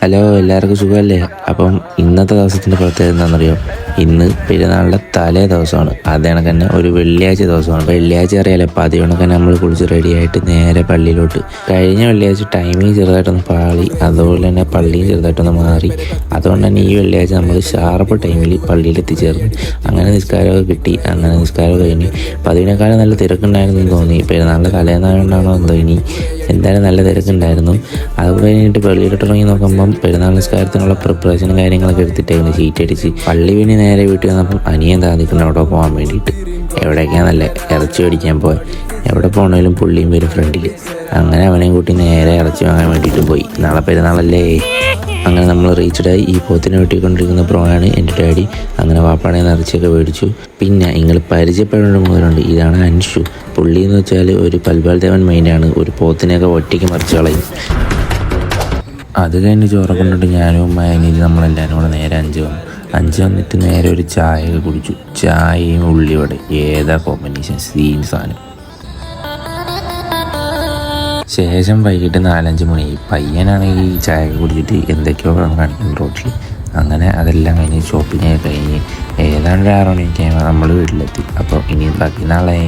Hello, എല്ലാവർക്കും സുഖമല്ലേ? അപ്പം ഇന്നത്തെ ദിവസത്തിൻ്റെ പ്രത്യേകത എന്താണെന്നറിയോ? ഇന്ന് പെരുന്നാളിൻ്റെ തലേ ദിവസമാണ്. അത് കണക്ക് തന്നെ ഒരു വെള്ളിയാഴ്ച ദിവസമാണ്. വെള്ളിയാഴ്ച അറിയാലോ, അപ്പം അത് കണക്ക് തന്നെ നമ്മൾ കുളിച്ച് റെഡിയായിട്ട് നേരെ പള്ളിയിലോട്ട്. കഴിഞ്ഞ വെള്ളിയാഴ്ച ടൈമിങ് ചെറുതായിട്ടൊന്ന് പാളി, അതുപോലെ തന്നെ പള്ളിയും ചെറുതായിട്ടൊന്ന് മാറി. അതുകൊണ്ട് തന്നെ ഈ വെള്ളിയാഴ്ച നമ്മൾ ഷാർപ്പ് ടൈമിൽ പള്ളിയിൽ എത്തിച്ചേർന്നു. അങ്ങനെ നിസ്കാരമൊക്കെ കിട്ടി. അങ്ങനെ നിസ്കാരം കഴിഞ്ഞ് അപ്പം അതിനേക്കാളും നല്ല തിരക്കുണ്ടായിരുന്നു തോന്നി. പെരുന്നാളിൻ്റെ തലേന്നായതുകൊണ്ടാണോ എന്തോ, ഇനി എന്തായാലും നല്ല തിരക്കുണ്ടായിരുന്നു. അത് കഴിഞ്ഞിട്ട് പള്ളിയിലോട്ട് ഇറങ്ങി നോക്കുമ്പം പെരുന്നാൾ നിസ്കാരത്തിനുള്ള പ്രിപ്പറേഷനും കാര്യങ്ങളൊക്കെ എടുത്തിട്ടായിരുന്നു ഷീറ്റ് അടിച്ച്. പള്ളി പിന്നെ നേരെ വീട്ടിൽ വന്നപ്പം അനിയൻ താതിക്കുന്ന അവിടെ പോകാൻ വേണ്ടിയിട്ട്. എവിടേക്കാന്നല്ലേ, ഇറച്ചി മേടിക്കാൻ പോയി. എവിടെ പോകണേലും പുള്ളിയും വരും ഫ്രണ്ടിൽ. അങ്ങനെ അവനെയും കൂട്ടി നേരെ ഇറച്ചി വാങ്ങാൻ വേണ്ടിയിട്ട് പോയി. നാളെ പെരുന്നാളല്ലേ. അങ്ങനെ നമ്മൾ റീച്ച്ഡായി. ഈ പോത്തിനെ വെട്ടിക്കൊണ്ടിരിക്കുന്ന ബ്രോയാണ് എൻ്റെ ഡാഡി. അങ്ങനെ വാപ്പാടെ ഇറച്ചിയൊക്കെ മേടിച്ചു. പിന്നെ നിങ്ങൾ പരിചയപ്പെടേണ്ട മുതലുണ്ട്, ഇതാണ് അൻഷു. പുള്ളി എന്ന് വെച്ചാൽ ഒരു പൽപാൽ ദേവൻ മൈൻഡാണ്. ഒരു പോത്തിനെയൊക്കെ ഒറ്റയ്ക്ക് മറിച്ച് കളയും. അത് കഴിഞ്ഞ് ചോറൊക്കെ കൊണ്ടിട്ട് ഞാനും മയങ്ങിയിട്ട് നമ്മളെല്ലാവരും കൂടെ നേരെ അഞ്ച് വന്നിട്ട് നേരെ ഒരു ചായയൊക്കെ കുടിച്ചു. ചായയും ഉള്ളിവട, ഏതാ കോമ്പിനേഷൻ, സീൻ സാധനം. ശേഷം വൈകിട്ട് 4-5 മണി. പയ്യനാണെങ്കിൽ ഈ ചായയൊക്കെ കുടിച്ചിട്ട് എന്തൊക്കെയോ കാണിക്കുന്നു റോട്ടിൽ. അങ്ങനെ അതെല്ലാം കഴിഞ്ഞ് ഷോപ്പിങ്ങൊക്കെ കഴിഞ്ഞ് ഏതാണ്ട് 6 മണിയൊക്കെ ആകുമ്പോൾ നമ്മൾ വീട്ടിലെത്തി. അപ്പോൾ ഇനി ബാക്കി നാളെ